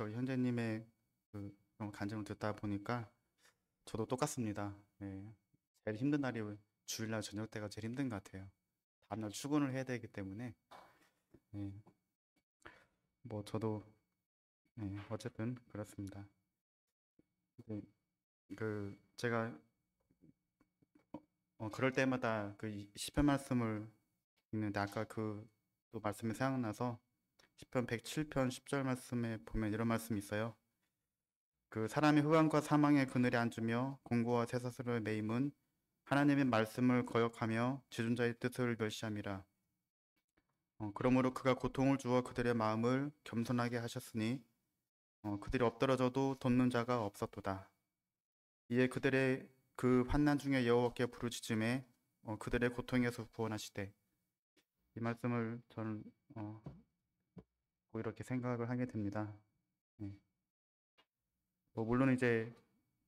저희 현재님의 그 그런 간증을 듣다 보니까 저도 똑같습니다. 예. 제일 힘든 날이 주일날 저녁 때가 제일 힘든 것 같아요. 다음날 출근을 해야 되기 때문에. 예. 뭐 저도 어쨌든 그렇습니다. 네, 그 제가 그럴 때마다 그 시편 말씀을 읽는데 아까 그 또 말씀이 생각나서 시편 107편 10절 말씀에 보면 이런 말씀이 있어요. 그 사람이 흑암과 사망의 그늘에 앉으며 공고와 쇠사슬을 매임은 하나님의 말씀을 거역하며 지존자의 뜻을 멸시함이라. 그러므로 그가 고통을 주어 그들의 마음을 겸손하게 하셨으니 그들이 엎드러져도 돕는 자가 없었도다. 이에 그들의 그 환난 중에 여호와께 부르짖음에 그들의 고통에서 구원하시되. 이 말씀을 저는 꼭 이렇게 생각을 하게 됩니다. 예. 뭐 물론 이제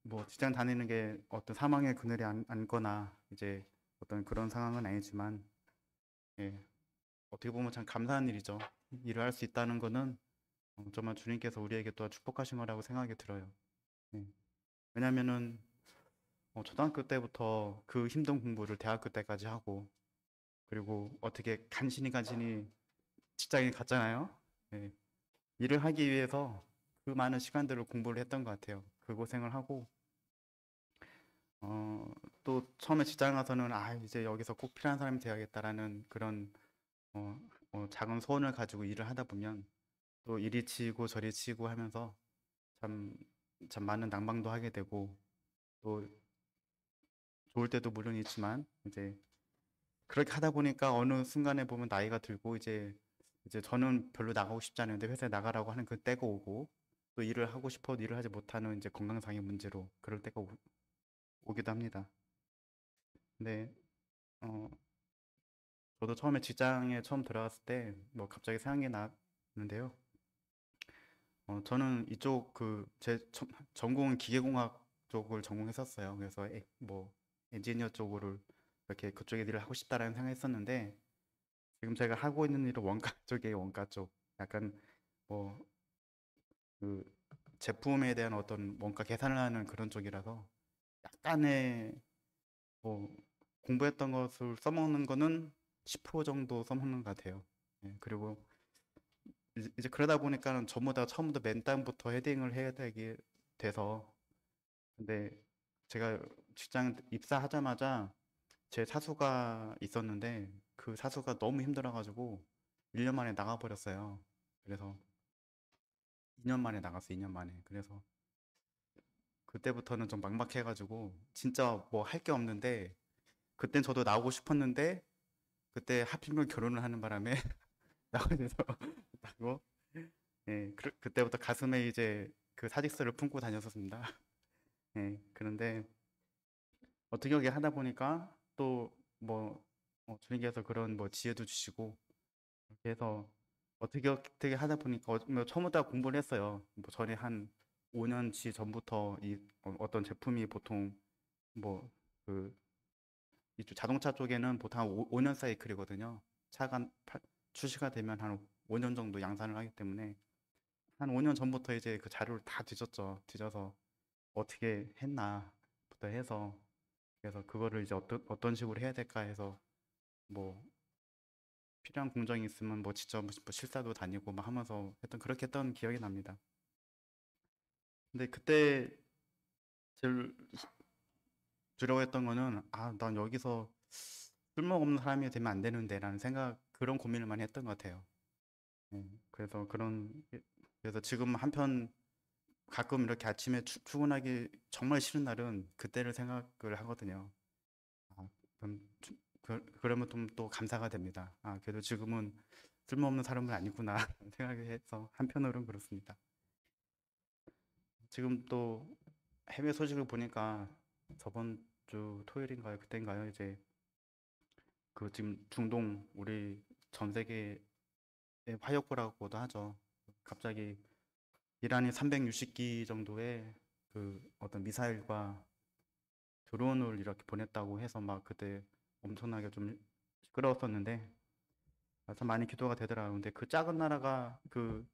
뭐 직장 다니는 게 어떤 사망의 그늘에 앉거나 이제 어떤 그런 상황은 아니지만, 예, 어떻게 보면 참 감사한 일이죠. 일을 할 수 있다는 거는 정말 주님께서 우리에게 또 축복하신 거라고 생각이 들어요. 예. 왜냐면은 초등학교 때부터 그 힘든 공부를 대학교 때까지 하고, 그리고 어떻게 간신히 직장에 갔잖아요. 예. 일을 하기 위해서 그 많은 시간들을 공부를 했던 것 같아요. 그 고생을 하고, 어, 또 처음에 직장 가서는 이제 여기서 꼭 필요한 사람이 되어야겠다라는 그런 어, 작은 소원을 가지고 일을 하다 보면 또 이리 치이고 저리 치이고 하면서 참, 참 많은 낭망도 하게 되고, 또 좋을 때도 물론 있지만 이제 그렇게 하다 보니까 어느 순간에 보면 나이가 들고 이제 저는 별로 나가고 싶지 않은데 회사에 나가라고 하는 그 때가 오고, 또 일을 하고 싶어도 일을 하지 못하는 이제 건강상의 문제로 그럴 때가 오기도 합니다. 근데 어, 저도 처음에 직장에 처음 들어갔을 때 뭐 갑자기 생각이 나는데요. 저는 이쪽 제 전공은 기계공학 쪽을 전공했었어요. 그래서 뭐 엔지니어 쪽으로 이렇게 그쪽에 일을 하고 싶다라는 생각했었는데, 지금 제가 하고 있는 일은 원가 쪽이에요. 원가 쪽. 약간 뭐 그 제품에 대한 어떤 원가 계산을 하는 그런 쪽이라서 약간의 뭐 공부했던 것을 써먹는 거는 10% 정도 써먹는 것 같아요. 예, 그리고 이제 그러다 보니까는 전부 다 처음부터 맨땅부터 헤딩을 해야 되게 돼서. 근데 제가 직장 입사하자마자 제 사수가 있었는데 그 사수가 너무 힘들어가지고 1년 만에 나가버렸어요. 그래서 2년 만에 나갔어요. 2년 만에. 그래서 그때부터는 좀 막막해가지고 진짜 뭐 할 게 없는데, 그땐 저도 나오고 싶었는데 그때 하필이면 결혼을 하는 바람에 나오게 돼서 나고. 예, 그때부터 가슴에 이제 그 사직서를 품고 다녔었습니다. 예, 그런데 어떻게 하다 보니까 또 뭐 주님께서 그런 뭐 지혜도 주시고 이렇게 해서 어떻게 하다 보니까 뭐 처음부터 공부를 했어요. 뭐 전에 한 5년치 전부터 이 어떤 제품이 보통 뭐 그 이쪽 자동차 쪽에는 보통 한 5년 사이클이거든요. 차가 출시가 되면 한 5년 정도 양산을 하기 때문에 한 5년 전부터 이제 그 자료를 다 뒤졌죠. 뒤져서 어떻게 했나부터 해서, 그래서 그거를 이제 어떤 식으로 해야 될까 해서 뭐 필요한 공정이 있으면 뭐 직접 뭐 실사도 다니고 막 하면서 그렇게 했던 기억이 납니다. 근데 그때 제일 두려워했던 거는 난 여기서 쓸모없는 사람이 되면 안 되는데라는 생각, 그런 고민을 많이 했던 것 같아요. 예, 그래서 지금 한편 가끔 이렇게 아침에 출근하기 정말 싫은 날은 그때를 생각을 하거든요. 아, 그럼 그러면 좀 또 감사가 됩니다. 그래도 지금은 쓸모없는 사람은 아니구나 생각해서 한편으로는 그렇습니다. 지금 또 해외 소식을 보니까 저번 주 토요일인가요? 그때인가요? 이제 그 지금 중동, 우리 전 세계의 화약고라고도 하죠. 갑자기 이란이 360기 정도의 그 어떤 미사일과 드론을 이렇게 보냈다고 해서 막 그때 엄청나게 좀 시끄러웠었는데, 참 많이 기도가 되더라고요. 근데 그 작은 나라가 그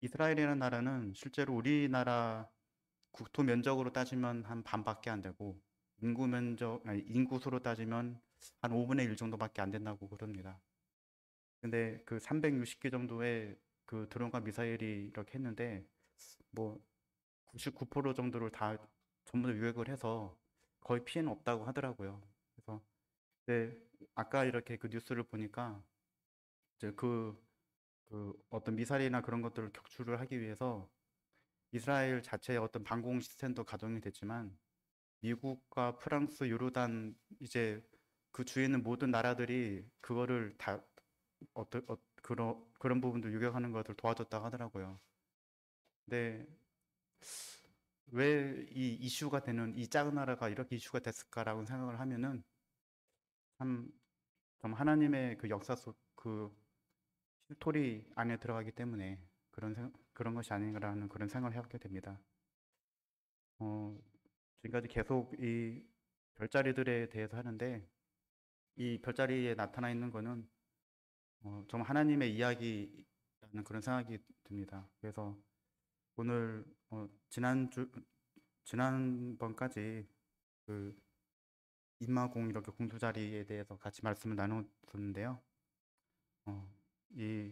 이스라엘이라는 나라는 실제로 우리나라 국토 면적으로 따지면 한 반밖에 안 되고 인구수로 따지면 한 5분의 1 정도밖에 안 된다고 그럽니다. 근데 그 360개 정도의 그 드론과 미사일이 이렇게 했는데 뭐 99% 정도를 다 전부 다 유획을 해서 거의 피해는 없다고 하더라고요. 그래서 네, 아까 이렇게 그 뉴스를 보니까 이제 그 어떤 미사일이나 그런 것들을 격추를 하기 위해서 이스라엘 자체의 어떤 방공 시스템도 가동이 됐지만 미국과 프랑스, 요르단 이제 그 주위에 있는 모든 나라들이 그거를 다 그런 부분도 유격하는 것을 도와줬다고 하더라고요. 근데 왜 이 이슈가 되는 이 작은 나라가 이렇게 이슈가 됐을까라고 생각을 하면은 참, 좀 하나님의 그 역사 속 그 스토리 안에 들어가기 때문에 그런 것이 아닌가라는 그런 생각을 해보게 됩니다. 어, 지금까지 계속 이 별자리들에 대해서 하는데 이 별자리에 나타나 있는 거는 좀 하나님의 이야기라는 그런 생각이 듭니다. 그래서 오늘 지난번까지 그 인마공 이렇게 공투자리에 대해서 같이 말씀을 나눴었는데요. 어, 이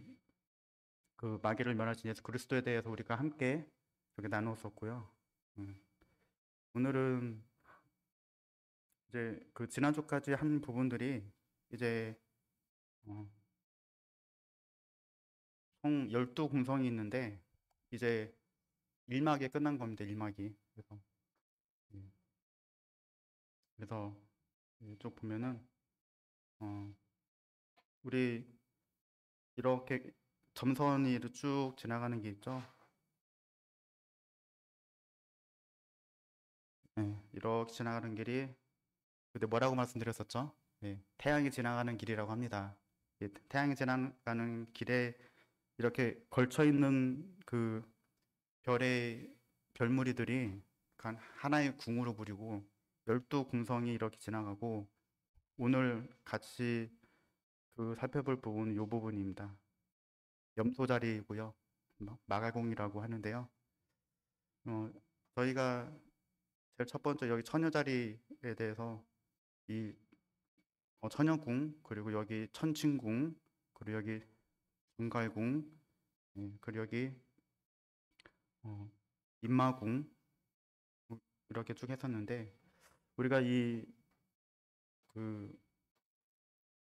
그 마귀를 멸하신 예수 그리스도에 대해서 우리가 함께 이렇게 나눴었고요. 음, 오늘은 이제 그 지난주까지 한 부분들이 이제 어, 총 12궁성이 있는데 이제 1막이 끝난 겁니다. 1막이. 예, 그래서 이쪽 보면은 어, 우리 이렇게 점선이 쭉 지나가는 게 있죠. 이렇게 지나가는 길이 그때 뭐라고 말씀드렸었죠? 태양이 지나가는 길이라고 합니다. 태양이 지나가는 길에 이렇게 걸쳐 있는 그 별의 별무리들이 하나의 궁으로 부리고 12궁성이 이렇게 지나가고 오늘 같이 그 살펴볼 부분은 이 부분입니다. 염소자리이고요. 마가공이라고 하는데요. 어, 저희가 제일 첫 번째 여기 처녀자리에 대해서 이 처녀궁 그리고 여기 천칭궁 그리고 여기 정갈궁 그리고 여기 어, 인마궁 이렇게 쭉 했었는데 우리가 그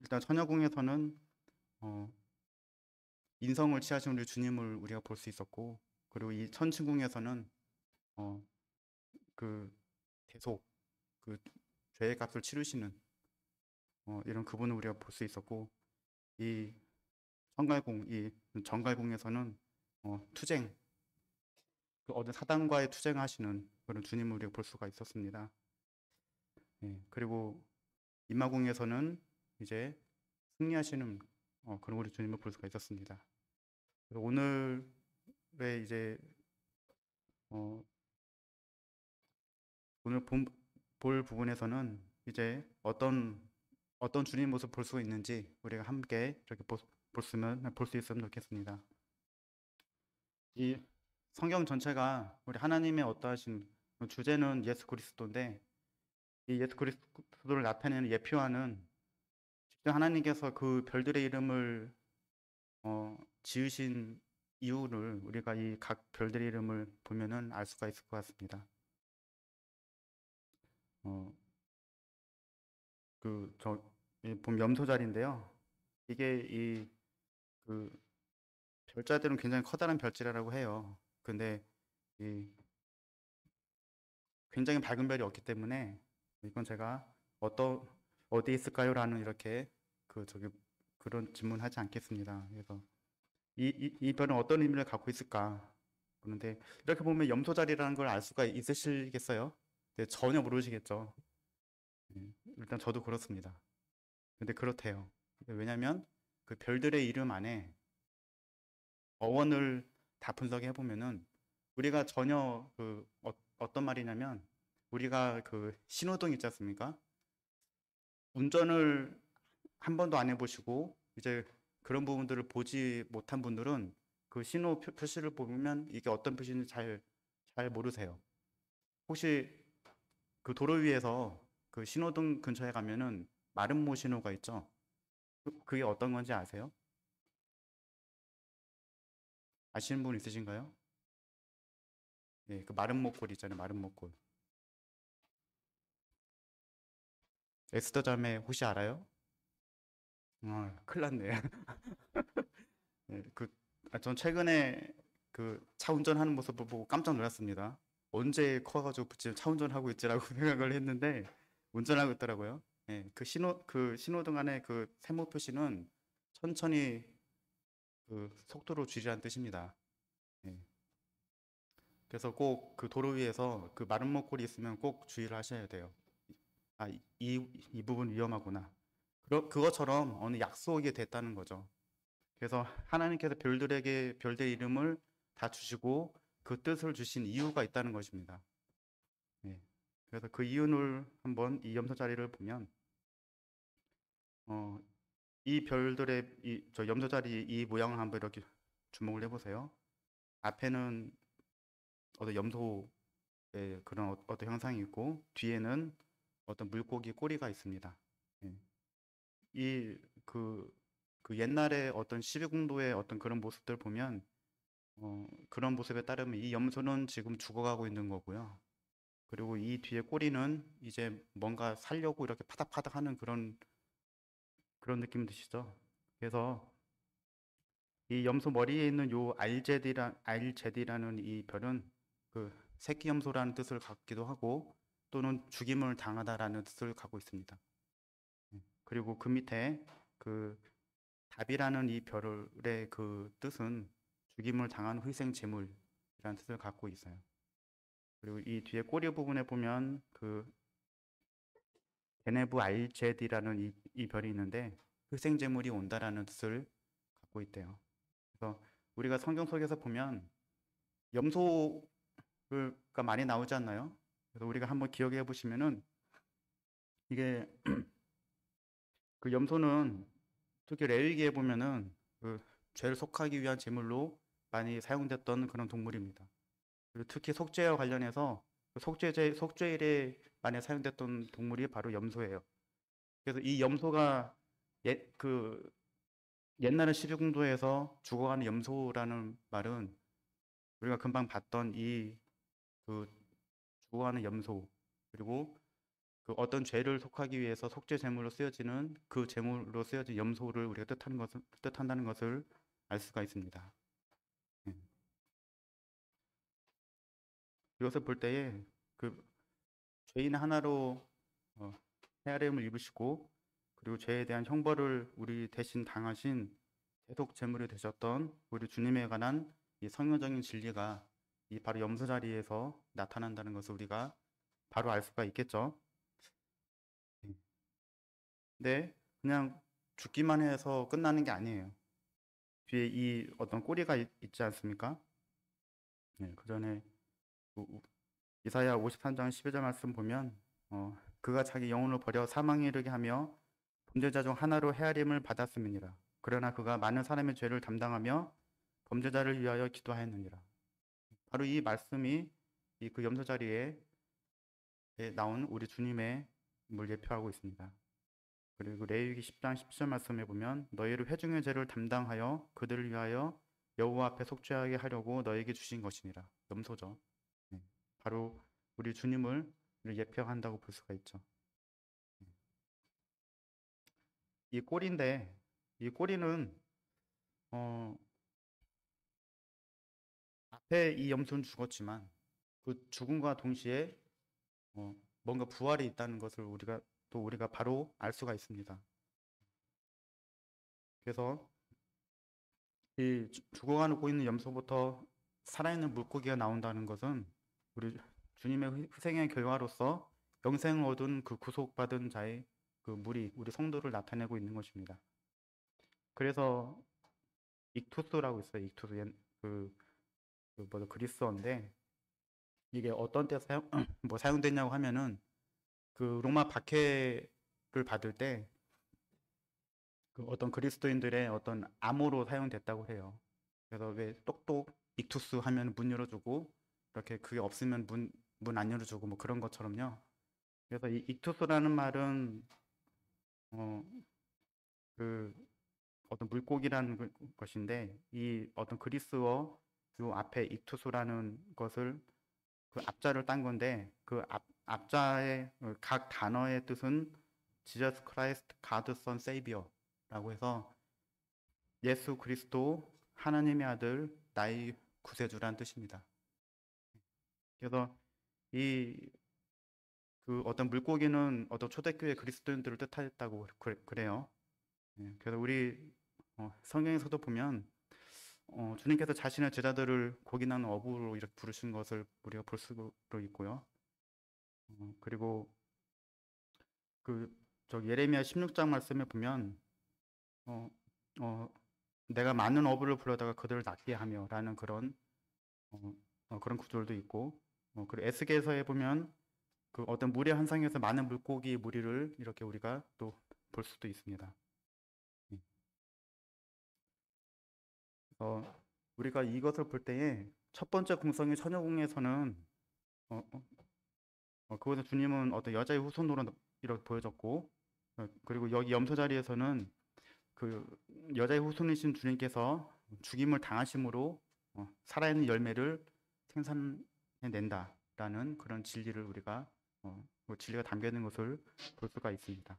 일단 처녀궁에서는 어, 인성을 취하신 우리 주님을 우리가 볼 수 있었고 그리고 이 천칭궁에서는 어, 그 대속 그 죄의 값을 치르시는 이런 그분을 우리가 볼 수 있었고 이 이 정갈궁에서는 투쟁 그 어떤 사단과의 투쟁하시는 그런 주님을 우리가 볼 수가 있었습니다. 그리고 인마궁에서는 이제 승리하시는 그런 우리 주님을 볼 수가 있었습니다. 그래서 오늘의 이제 어, 오늘 볼 부분에서는 이제 어떤 주님 모습 볼 수 있는지 우리가 함께 이렇게 볼 수 있으면 좋겠습니다. 이 성경 전체가 우리 하나님의 어떠하신 주제는 예수 그리스도인데 이 예수 그리스도를 나타내는 예표하는 직접 하나님께서 그 별들의 이름을 지으신 이유를 우리가 이 각 별들의 이름을 보면은 알 수가 있을 것 같습니다. 어, 보면 염소자리인데요. 이게 그 별자들은 굉장히 커다란 별자리라고 해요. 근데 이 굉장히 밝은 별이 없기 때문에 이건 제가 어디 있을까요? 라는 이렇게 그런 질문하지 않겠습니다. 그래서 이 별은 어떤 의미를 갖고 있을까? 그런데 이렇게 보면 염소자리라는 걸 알 수가 있으시겠어요? 네, 전혀 모르시겠죠. 일단 저도 그렇습니다. 근데 그렇대요. 왜냐면 그 별들의 이름 안에 어원을 다 분석해 보면은 우리가 전혀 어떤 말이냐면 우리가 그 신호등 있지 않습니까? 운전을 한 번도 안 해보시고 이제 그런 부분들을 보지 못한 분들은 그 신호 표시를 보면 이게 어떤 표시인지 잘 모르세요. 혹시 그 도로 위에서 그 신호등 근처에 가면은 마름모 신호가 있죠? 그게 어떤 건지 아세요? 아시는 분 있으신가요? 예, 그 마름모꼴 있잖아요, 마름모꼴. 에스더 자매 혹시 알아요? 큰일 났네. 예, 전 최근에 그 차 운전하는 모습을 보고 깜짝 놀랐습니다. 언제 커가지고 지금 차 운전하고 있지라고 생각을 했는데 운전하고 있더라고요. 예, 그 신호등 안에 그 세모 표시는 천천히 그 속도로 줄이라는 뜻입니다. 예, 그래서 꼭 그 도로 위에서 그 마름모꼴이 있으면 꼭 주의를 하셔야 돼요. 아, 이 부분 위험하구나. 그것처럼 어느 약속이 됐다는 거죠. 그래서 하나님께서 별들에게 별들의 이름을 다 주시고 그 뜻을 주신 이유가 있다는 것입니다. 예. 그래서 그 이유를 한번 이 염소 자리를 보면 어, 이 별들의 저 염소 자리 이 모양을 한번 이렇게 주목을 해보세요. 앞에는 어떤 염소의 그런 어떤 형상이 있고 뒤에는 어떤 물고기 꼬리가 있습니다. 예. 이 그 옛날에 어떤 12궁도의 어떤 그런 모습들 보면 그런 모습에 따르면 이 염소는 지금 죽어가고 있는 거고요. 그리고 이 뒤에 꼬리는 이제 뭔가 살려고 이렇게 파닥파닥 하는 그런 느낌 드시죠? 그래서 이 염소 머리에 있는 요 알제디라는 이 별은 그 새끼 염소라는 뜻을 갖기도 하고 또는 죽임을 당하다라는 뜻을 갖고 있습니다. 그리고 그 밑에 그 답이라는 이 별의 그 뜻은 죽임을 당한 희생 제물이라는 뜻을 갖고 있어요. 그리고 이 뒤에 꼬리 부분에 보면 그 베네브 알제디라는 이 별이 있는데 희생 제물이 온다라는 뜻을 갖고 있대요. 그래서 우리가 성경 속에서 보면 염소가 많이 나오지 않나요? 그래서 우리가 한번 기억해 보시면은 이게 그 염소는 특히 레위기에 보면은 그 죄를 속하기 위한 제물로 많이 사용됐던 그런 동물입니다. 그리고 특히 속죄와 관련해서 그 속죄일에 많이 사용됐던 동물이 바로 염소예요. 그래서 이 염소가 그 옛날에 12궁도에서 죽어가는 염소라는 말은 우리가 금방 봤던 이 그 죽어가는 염소 그리고 그 어떤 죄를 속하기 위해서 속죄 제물로 쓰여지는 그 제물로 쓰여진 염소를 우리가 뜻한다는 것을 알 수가 있습니다. 예. 이것을 볼 때에 그 죄인 하나로 헤아림을 입으시고 그리고 죄에 대한 형벌을 우리 대신 당하신 대속 제물이 되셨던 우리 주님에 관한 이 성경적인 진리가 이 바로 염소 자리에서 나타난다는 것을 우리가 바로 알 수가 있겠죠. 근데 그냥 죽기만 해서 끝나는 게 아니에요. 뒤에 이 어떤 꼬리가 있지 않습니까? 네, 그 전에 이사야 53장 12절 말씀 보면 그가 자기 영혼을 버려 사망에 이르게 하며 범죄자 중 하나로 헤아림을 받았음이니라. 그러나 그가 많은 사람의 죄를 담당하며 범죄자를 위하여 기도하였느니라. 바로 이 말씀이 이 그 염소 자리에 나온 우리 주님의 을 예표하고 있습니다. 그리고 레위기 10장 10절 말씀에 보면 너희를 회중의 죄를 담당하여 그들을 위하여 여호와 앞에 속죄하게 하려고 너에게 주신 것이니라. 염소죠. 네. 바로 우리 주님을 예표한다고 볼 수가 있죠. 이 꼬리인데 이 꼬리는 어, 앞에 이 염소는 죽었지만 그 죽음과 동시에 어, 뭔가 부활이 있다는 것을 우리가 바로 알 수가 있습니다. 그래서 이 죽어가고 있는 염소부터 살아있는 물고기가 나온다는 것은 우리 주님의 희생의 결과로서 영생을 얻은 그 구속받은 자의 그 우리 성도를 나타내고 있는 것입니다. 그래서 익투스라고 있어요. 익투스 그리스어인데 이게 어떤 때 뭐 사용됐냐고 하면은 그 로마 박해를 받을 때 그 어떤 그리스도인들의 어떤 암호로 사용됐다고 해요. 그래서 왜 똑똑 익투스 하면 문 열어주고 이렇게 그게 없으면 문 안 열어주고 뭐 그런 것처럼요. 그래서 이 익투스라는 말은 그 어떤 물고기라는 것인데 이 어떤 그리스어 요 앞에 익투스라는 것을 그 앞자를 딴 건데 그 앞자의 각 단어의 뜻은 Jesus Christ, God Son Savior라고 해서 예수 그리스도 하나님의 아들 나의 구세주란 뜻입니다. 그래서 이 그 어떤 물고기는 어떤 초대교회 그리스도인들을 뜻하였다고 그래요. 그래서 우리 성경에서도 보면 주님께서 자신의 제자들을 고기 나는 어부로 이렇게 부르신 것을 우리가 볼 수도 있고요. 그리고 그 예레미야 16장 말씀에 보면 어, 어, 내가 많은 어부를 불러다가 그들을 낫게 하며라는 그런 그런 구절도 있고 그리고 에스겔서에 보면 그 어떤 물의 환상에서 많은 물고기 무리를 이렇게 우리가 또 볼 수도 있습니다. 우리가 이것을 볼 때에 첫 번째 공성의 처녀공에서는 그것은 주님은 어떤 여자의 후손으로 이렇게 보여졌고 그리고 여기 염소 자리에서는 그 여자의 후손이신 주님께서 죽임을 당하심으로 살아있는 열매를 생산해낸다라는 그런 진리를 우리가 그 진리가 담겨 있는 것을 볼 수가 있습니다.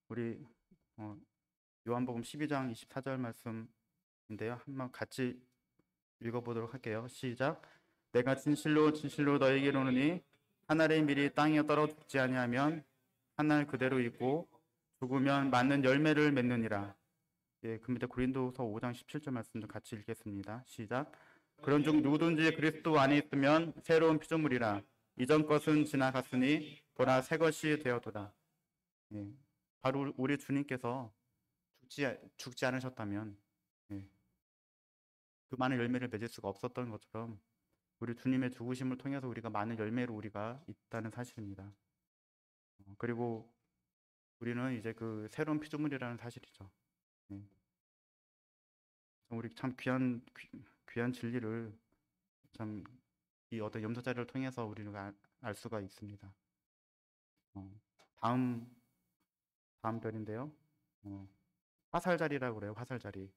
우리 요한복음 12장 24절 말씀인데요. 한번 같이 읽어보도록 할게요. 시작. 내가 진실로 진실로 너에게 이르노니 한 알의 밀이 땅에 떨어 죽지 아니하면 한 알 그대로 있고 죽으면 맞는 열매를 맺느니라. 예, 그 밑에 고린도서 5장 17절 말씀 좀 같이 읽겠습니다. 시작. 그런즉 누구든지 그리스도 안에 있으면 새로운 피조물이라. 이전 것은 지나갔으니 보라 새 것이 되었도다. 예, 바로 우리 주님께서 죽지 않으셨다면 그 많은 열매를 맺을 수가 없었던 것처럼 우리 주님의 죽으심을 통해서 우리가 많은 열매로 우리가 있다는 사실입니다. 그리고 우리는 이제 그 새로운 피조물이라는 사실이죠. 우리 참 귀한 진리를 참 이 어떤 염소자리를 통해서 우리는 알 수가 있습니다. 다음 별인데요. 화살자리라고 그래요. 화살자리.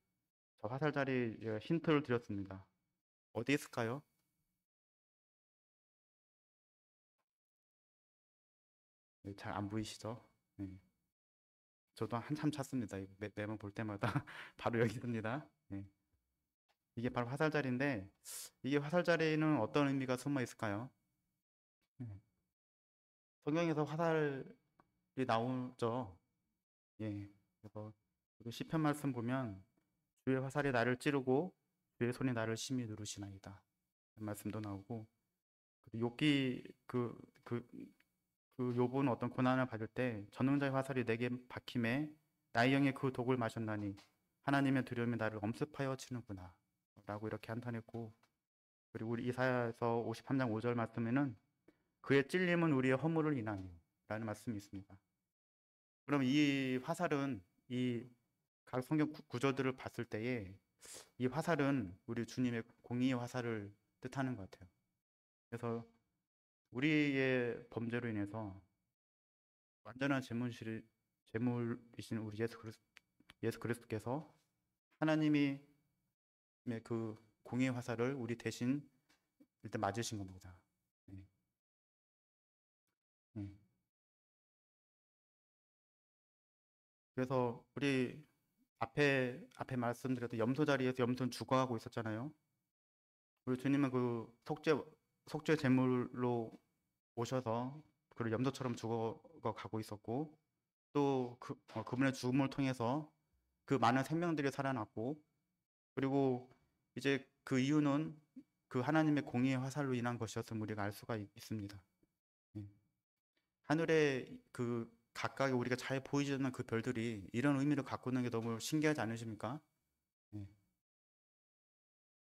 저 화살자리 힌트를 드렸습니다. 어디 있을까요? 잘 안 보이시죠? 네. 저도 한참 찾습니다. 매번 볼 때마다 바로 여기 있습니다. 네. 이게 바로 화살자리인데 이게 화살자리는 어떤 의미가 숨어 있을까요? 성경에서 화살이 나오죠. 예. 그래서 시편 말씀 보면 주의 화살이 나를 찌르고 주의 손이 나를 심히 누르시나이다. 말씀도 나오고 욥기 그 욥은 어떤 고난을 받을 때 전능자의 화살이 내게 박힘에 나의 영에 그 독을 마셨나니 하나님의 두려움이 나를 엄습하여 치는구나 라고 이렇게 한탄했고 그리고 우리 이사야서 53장 5절 말씀에는 그의 찔림은 우리의 허물을 인하며 라는 말씀이 있습니다. 그럼 이 화살은 이 각 성경 구절들을 봤을 때에 이 화살은 우리 주님의 공의의 화살을 뜻하는 것 같아요. 그래서 우리의 범죄로 인해서 완전한 제물이신 우리 예수 그리스도께서 하나님의 그 공의의 화살을 우리 대신 일단 맞으신 겁니다. 네. 네. 그래서 우리 앞에 말씀드렸던 염소 자리에서 염소는 죽어가고 있었잖아요. 우리 주님은 그 속죄 제물로 오셔서 그리고 염소처럼 죽어가고 있었고 또 그분의 죽음을 통해서 그 많은 생명들이 살아났고 그리고 이제 그 이유는 그 하나님의 공의의 화살로 인한 것이었음을 우리가 알 수가 있습니다. 하늘에 그 각각의 우리가 잘 보이지 않는 그 별들이 이런 의미를 갖고 있는 게 너무 신기하지 않으십니까?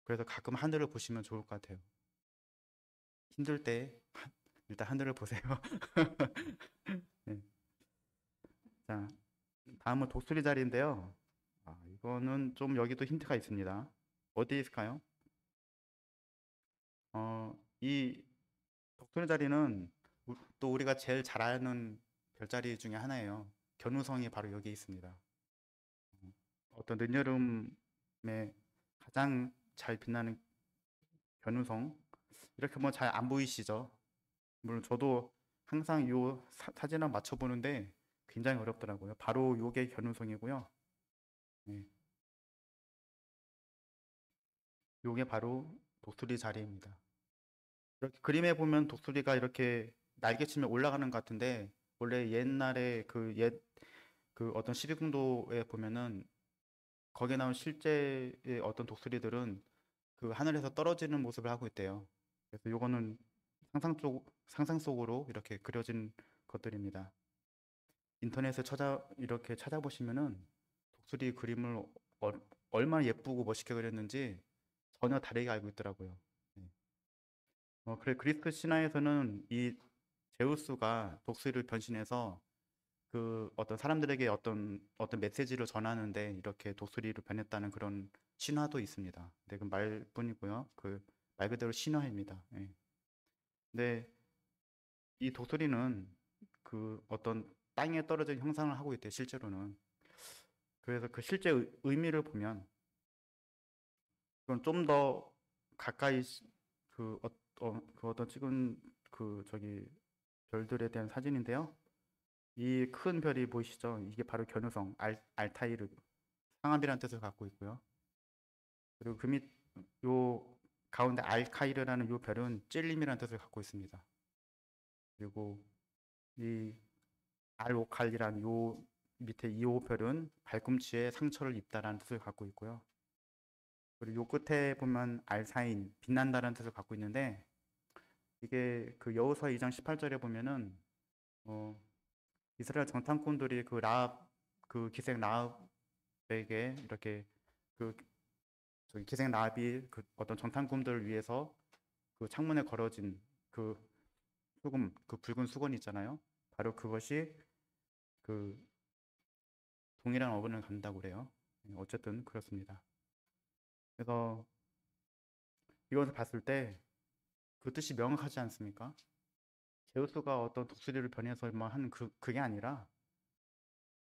그래서 가끔 하늘을 보시면 좋을 것 같아요. 힘들 때 일단 하늘을 보세요. 네. 자, 다음은 독수리 자리인데요. 이거는 좀 여기도 힌트가 있습니다. 어디에 있을까요? 이 독수리 자리는 또 우리가 제일 잘 아는 별자리 중에 하나예요. 견우성이 바로 여기 있습니다. 어떤 늦여름에 가장 잘 빛나는 견우성. 이렇게 뭐 잘 안 보이시죠? 물론 저도 항상 요 사진을 맞춰보는데 굉장히 어렵더라고요. 바로 요게 견우성이고요. 네, 요게 바로 독수리 자리입니다. 이렇게 그림에 보면 독수리가 이렇게 날개치며 올라가는 것 같은데 원래 옛날에 그 어떤 시리궁도에 보면은 거기에 나온 실제의 어떤 독수리들은 그 하늘에서 떨어지는 모습을 하고 있대요. 그래서 요거는 상상 속으로 이렇게 그려진 것들입니다. 인터넷에 이렇게 찾아보시면은 독수리 그림을 얼, 얼마나 예쁘고 멋있게 그렸는지 전혀 다르게 알고 있더라고요. 네. 그래 그리스 신화에서는 이 제우스가 독수리를 변신해서 그 어떤 사람들에게 어떤 메시지를 전하는데 이렇게 독수리로 변했다는 그런 신화도 있습니다. 근데 그 말뿐이고요. 그 말 그대로 신화입니다. 예. 근데 이 독수리는 그 어떤 땅에 떨어진 형상을 하고 있대요. 실제로는. 그래서 그 실제 의미를 보면 그건 좀 더 가까이 그, 그 어떤 찍은 그 저기 별들에 대한 사진인데요. 이 큰 별이 보이시죠? 이게 바로 견우성 알타이르 상암이라는 뜻을 갖고 있고요. 그리고 그 밑 요 가운데 알카이르라는 요 별은 찔림이라는 뜻을 갖고 있습니다. 그리고 이 알오칼리라는 요 밑에 이오 별은 발꿈치에 상처를 입다라는 뜻을 갖고 있고요. 그리고 요 끝에 보면 알사인 빛난다라는 뜻을 갖고 있는데 이게 그 여호수아 2장 18절에 보면은 어, 이스라엘 정탐꾼들이 그 기생 라합에게 이렇게 그 저기 기생 라합이 그 어떤 정탐꾼들을 위해서 그 창문에 걸어진 그 그 붉은 수건 있잖아요. 바로 그것이 그 동일한 어근을 갖는다고 그래요. 어쨌든 그렇습니다. 그래서 이것을 봤을 때 그 뜻이 명확하지 않습니까? 제우스가 어떤 독수리를 변해서만 하는 그게 아니라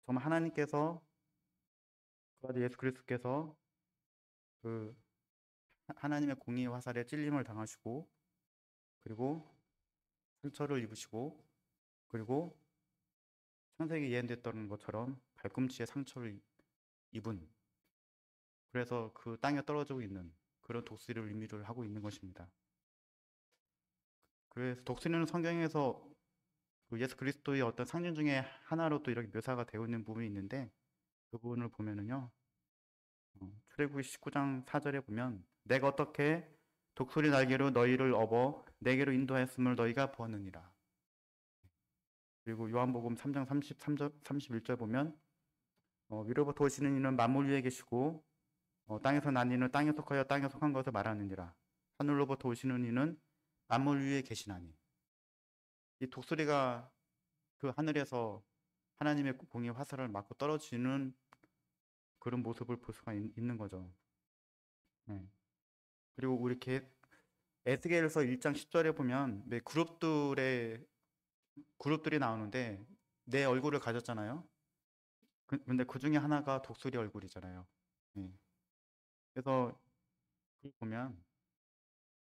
정말 하나님께서 그 아들 예수 그리스도께서 그 하나님의 공의 화살에 찔림을 당하시고 그리고 상처를 입으시고 그리고 창세기 예언됐던 것처럼 발꿈치에 상처를 입은 그래서 그 땅에 떨어지고 있는 그런 독수리를 의미를 하고 있는 것입니다. 그래서 독수리는 성경에서 그 예수 그리스도의 어떤 상징 중에 하나로 또 이렇게 묘사가 되어 있는 부분이 있는데 그 부분을 보면은요. 출애굽기 19장 4절에 보면 내가 어떻게 독수리 날개로 너희를 업어 내게로 인도하였음을 너희가 보았느니라. 그리고 요한복음 3장 33절 31절 보면 위로부터 오시는 이는 만물 위에 계시고 땅에서 난 이는 땅에 속하여 땅에 속한 것을 말하느니라. 하늘로부터 오시는 이는 만물 위에 계시나니. 이 독수리가 그 하늘에서 하나님의 공의 화살을 맞고 떨어지는 그런 모습을 볼 수가 있는 거죠. 네. 그리고 우리 에스겔서 1장 10절에 보면 그룹들이 나오는데 내 얼굴을 가졌잖아요. 근데 그 중에 하나가 독수리 얼굴이잖아요. 네. 그래서 그걸 보면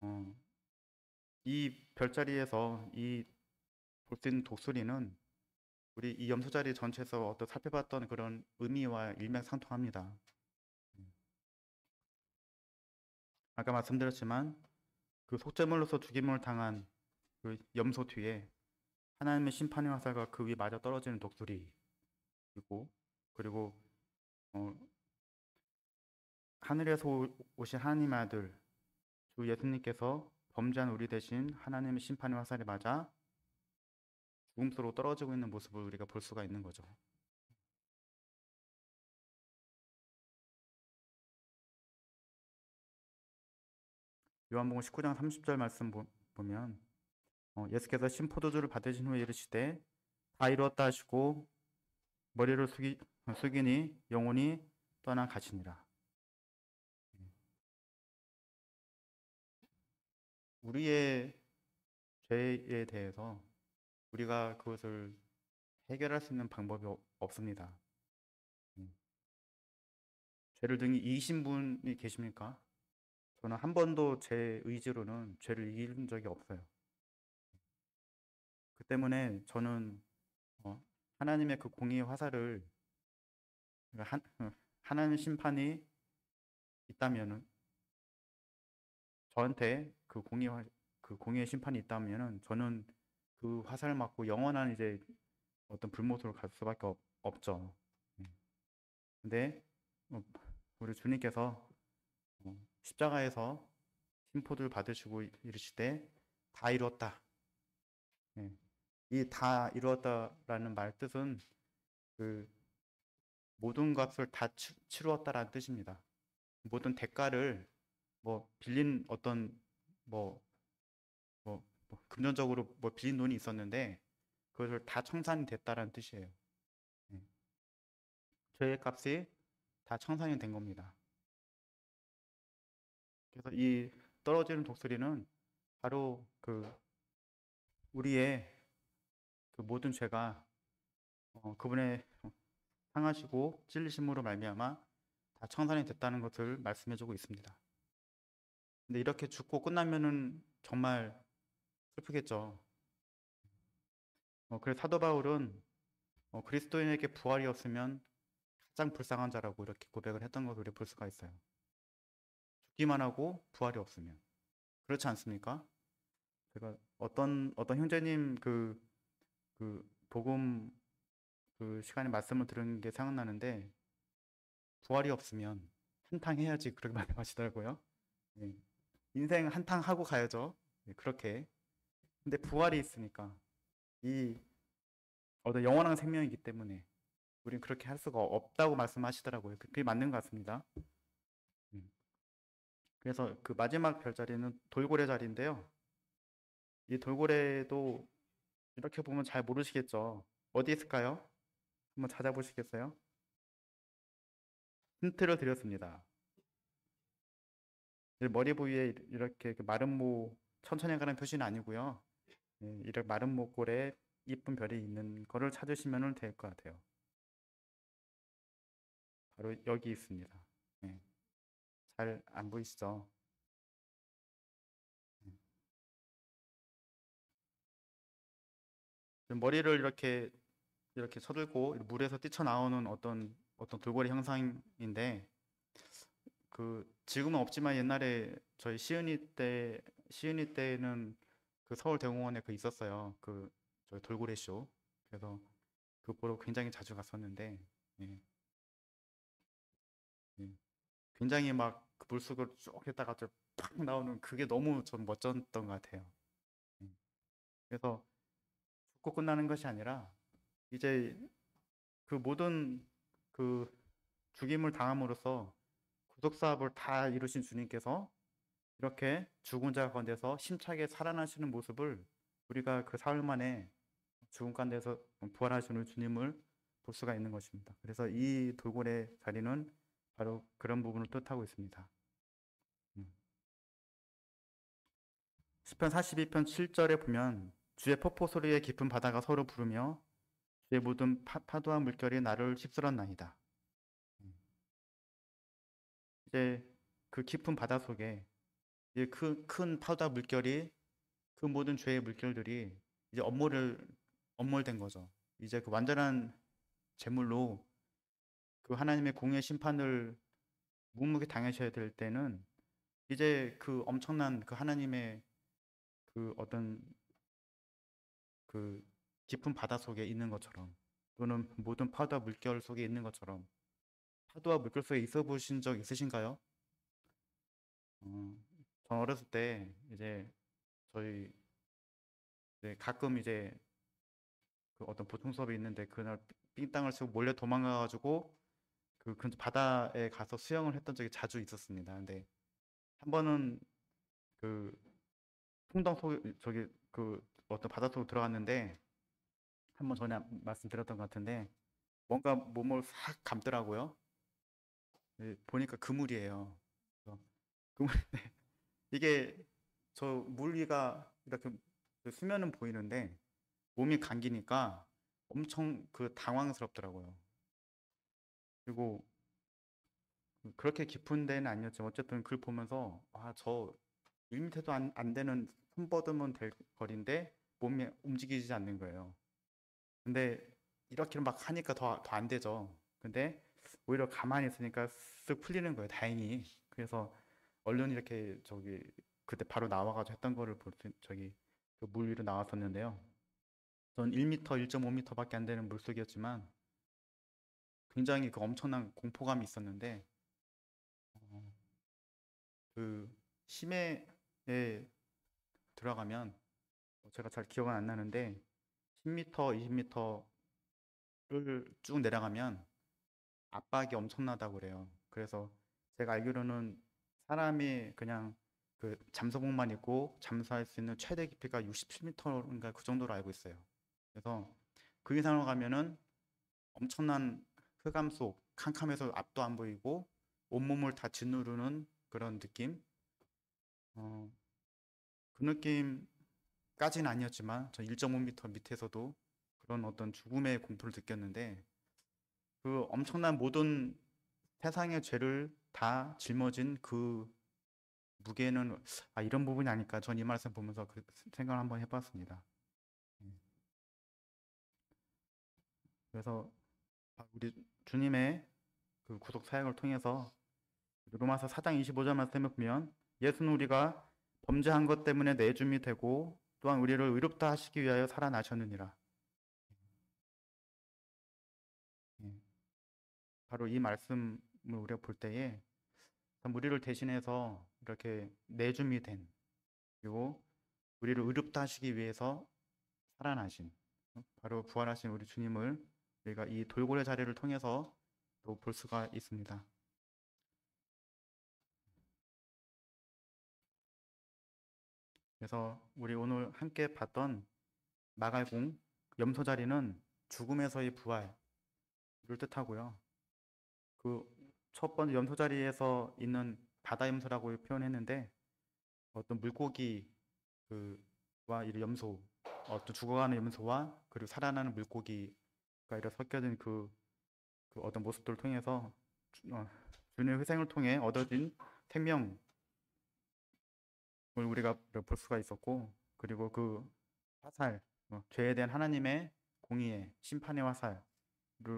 어, 이 별자리에서 이 볼 수 있는 독수리는 우리 이 염소자리 전체에서 어떤 살펴봤던 그런 의미와 일맥상통합니다. 아까 말씀드렸지만 그 속죄물로서 죽임을 당한 그 염소 뒤에 하나님의 심판의 화살과 그 위에 맞아 떨어지는 독수리이고 그리고 어, 하늘에서 오신 하나님의 아들 주 예수님께서 범죄한 우리 대신 하나님의 심판의 화살에 맞아 죽음수로 떨어지고 있는 모습을 우리가 볼 수가 있는 거죠. 요한복음 19장 30절 말씀 보면 예수께서 신포도주를 받으신 후에 이르시되 다 이루었다 하시고 머리를 숙이니 영혼이 떠나 가시니라. 우리의 죄에 대해서 우리가 그것을 해결할 수 있는 방법이 없습니다. 죄를 등이 이기신 분이 계십니까? 저는 한 번도 제 의지로는 죄를 이긴 적이 없어요. 그 때문에 저는 하나님의 그 공의의 화살을 하나님 심판이 있다면은 저한테 그 공의의 심판이 있다면은 저는 그 화살 맞고 영원한 이제 어떤 불못으로 갈 수밖에 없죠. 근데 우리 주님께서 십자가에서 심포를 받으시고 이르시되 다 이루었다. 이 다 이루었다라는 말 뜻은 그 모든 값을 다 치루었다라는 뜻입니다. 모든 대가를 뭐 빌린 어떤 뭐, 금전적으로 뭐 빌린 돈이 있었는데 그것을 다 청산이 됐다라는 뜻이에요. 죄의 값이 다 청산이 된 겁니다. 그래서 이 떨어지는 독수리는 바로 그 우리의 그 모든 죄가 그분의 상하시고 찔리심으로 말미암아 다 청산이 됐다는 것을 말씀해주고 있습니다. 근데 이렇게 죽고 끝나면은 정말 슬프겠죠. 그래서 사도 바울은 그리스도인에게 부활이 없으면 가장 불쌍한 자라고 이렇게 고백을 했던 것을 우리 볼 수가 있어요. 죽기만 하고 부활이 없으면 그렇지 않습니까? 제가 어떤 형제님 그 복음 그 시간에 말씀을 들은 게 생각나는데 부활이 없으면 한탕 해야지 그렇게 말씀하시더라고요. 네. 인생 한탕 하고 가야죠. 네, 그렇게. 근데 부활이 있으니까 이 어떤 영원한 생명이기 때문에 우린 그렇게 할 수가 없다고 말씀하시더라고요. 그게 맞는 것 같습니다. 그래서 그 마지막 별자리는 돌고래 자리인데요. 이 돌고래도 이렇게 보면 잘 모르시겠죠. 어디 있을까요? 한번 찾아보시겠어요? 힌트를 드렸습니다. 머리 부위에 이렇게 그 마른 모 천천히 가는 표시는 아니고요. 이렇게 마른 목골에 이쁜 별이 있는 거를 찾으시면 될 것 같아요. 바로 여기 있습니다. 잘 안 보이시죠? 머리를 이렇게 쳐들고 물에서 뛰쳐나오는 어떤 돌고래 형상인데 그 지금은 없지만 옛날에 저희 시은이 때는 그 서울대공원에 그 있었어요. 그 저희 돌고래 쇼. 그래서 그 보러 굉장히 자주 갔었는데 예, 예. 굉장히 막그 물속을 쭉 했다가 팍 나오는 그게 너무 전 멋졌던 것 같아요. 예. 그래서 죽고 끝나는 것이 아니라 이제 그 모든 그 죽임을 당함으로써 구속사업을 다 이루신 주님께서 이렇게 죽은 자 가운데서 힘차게 살아나시는 모습을 우리가 그 사흘 만에 죽은 가운데서 부활하시는 주님을 볼 수가 있는 것입니다. 그래서 이 돌고래 자리는 바로 그런 부분을 뜻하고 있습니다. 시편 42편 7절에 보면 주의 폭포 소리에 깊은 바다가 서로 부르며 주의 모든 파도와 물결이 나를 휩쓸었나이다. 이제 그 깊은 바다 속에 이제 큰 파도와 물결이 그 모든 죄의 물결들이 이제 엄몰된 거죠. 이제 그 완전한 제물로 그 하나님의 공의 심판을 묵묵히 당하셔야 될 때는 이제 그 엄청난 그 하나님의 그 어떤 그 깊은 바다 속에 있는 것처럼 또는 모든 파도와 물결 속에 있는 것처럼 파도와 물결 속에 있어 보신 적 있으신가요? 전 어렸을 때 이제 저희 이제 가끔 이제 그 어떤 보통 수업이 있는데 그날 삥땅을 치고 몰래 도망가가지고 그 바다에 가서 수영을 했던 적이 자주 있었습니다. 근데 한 번은 그 풍덩 속 저기 그 어떤 바다 속으로 들어갔는데 한 번 전에 말씀드렸던 것 같은데 뭔가 몸을 싹 감더라고요. 네, 보니까 그물이에요. 그래서 그물 이게 저 물 위가 이렇게 그 수면은 보이는데 몸이 감기니까 엄청 그 당황스럽더라고요. 그리고 그렇게 깊은 데는 아니었지만 어쨌든 그걸 보면서 저 1m도 안 되는 손 뻗으면 될 거리인데 몸이 움직이지 않는 거예요. 근데 이렇게 막 하니까 더 안 되죠. 근데 오히려 가만히 있으니까 쓱 풀리는 거예요. 다행히. 그래서 얼른 이렇게 저기 그때 바로 나와가지고 했던 거를 저기 그 물 위로 나왔었는데요. 전 1m, 1.5m밖에 안 되는 물속이었지만 굉장히 그 엄청난 공포감이 있었는데 어, 그 심해에 들어가면 제가 잘 기억은 안 나는데 10m, 20m를 쭉 내려가면 압박이 엄청나다고 그래요. 그래서 제가 알기로는 사람이 그냥 그 잠수복만 입고 잠수할 수 있는 최대 깊이가 67m인가 그 정도로 알고 있어요. 그래서 그 이상으로 가면은 엄청난 흑암 속 캄캄해서 앞도 안 보이고 온몸을 다 짓누르는 그런 느낌. 어, 그 느낌까지는 아니었지만 저 1.5m 밑에서도 그런 어떤 죽음의 공포를 느꼈는데 그 엄청난 모든 세상의 죄를 다 짊어진 그 무게는 이런 부분이 아닐까. 전 이 말씀 보면서 그 생각을 한번 해봤습니다. 음. 그래서 우리 주님의 그 구속 사역을 통해서 로마서 4장 25절 말씀을 보면 예수는 우리가 범죄한 것 때문에 내줌이 되고 또한 우리를 의롭다 하시기 위하여 살아나셨느니라. 예. 바로 이 말씀을 우리가 볼 때에 참 우리를 대신해서 이렇게 내줌이 된 그리고 우리를 의롭다 하시기 위해서 살아나신 바로 부활하신 우리 주님을 우리가 이 돌고래 자리를 통해서 또 볼 수가 있습니다. 그래서 우리 오늘 함께 봤던 마갈공 염소 자리는 죽음에서의 부활을 뜻하고요. 그 첫 번째 염소 자리에서 있는 바다 염소라고 표현했는데 어떤 물고기 그와 이 염소 어떤 죽어가는 염소와 그리고 살아나는 물고기가 이렇게 섞여진 그 어떤 모습들을 통해서 주님의 회생을 통해 얻어진 생명을 우리가 볼 수가 있었고 그리고 그 화살 죄에 대한 하나님의 공의의 심판의 화살을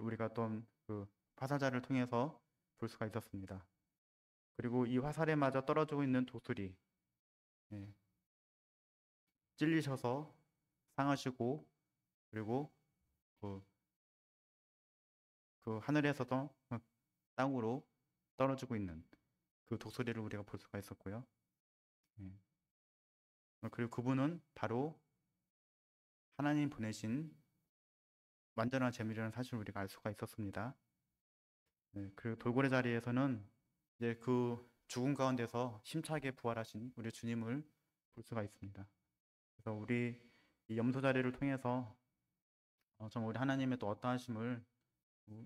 우리가 어떤 그 화살자를 통해서 볼 수가 있었습니다. 그리고 이 화살에 맞아 떨어지고 있는 도술이 예, 찔리셔서 상하시고 그리고 그, 그 하늘에서도 땅으로 떨어지고 있는 그 독수리를 우리가 볼 수가 있었고요. 예. 그리고 그분은 바로 하나님 보내신 완전한 재물이라는 사실을 우리가 알 수가 있었습니다. 네, 그리고 돌고래 자리에서는 이제 그 죽음 가운데서 힘차게 부활하신 우리 주님을 볼 수가 있습니다. 그래서 우리 이 염소 자리를 통해서 정말 우리 하나님의 또 어떠하심을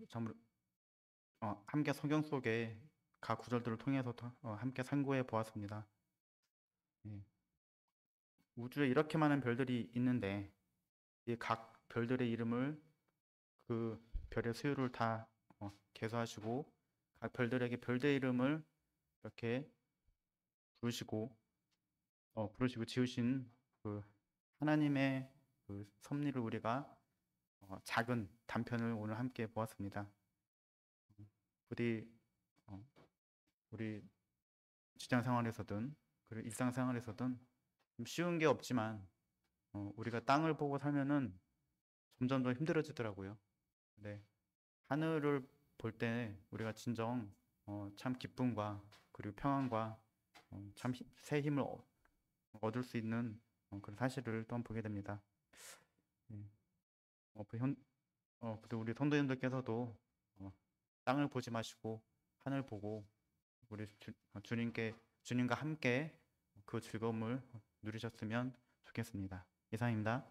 정말 함께 성경 속에 각 구절들을 통해서 함께 상고해 보았습니다. 예. 우주에 이렇게 많은 별들이 있는데 이 각 별들의 이름을 그 별의 수요를 다 계수하시고 각 별들에게 별의 이름을 이렇게 부르시고 부르시고 지으신 그 하나님의 그 섭리를 우리가 작은 단편을 오늘 함께 보았습니다. 부디 우리 직장 생활에서든 그리고 일상 생활에서든 좀 쉬운 게 없지만 우리가 땅을 보고 살면은 점점 더 힘들어지더라고요. 근데 하늘을 볼 때 우리가 진정 참 기쁨과 그리고 평안과 참 새 힘을 얻을 수 있는 그런 사실을 또한 보게 됩니다. 예. 또 우리 성도님들께서도 어, 땅을 보지 마시고 하늘 보고 우리 주님과 함께 그 즐거움을 누리셨으면 좋겠습니다. 이상입니다.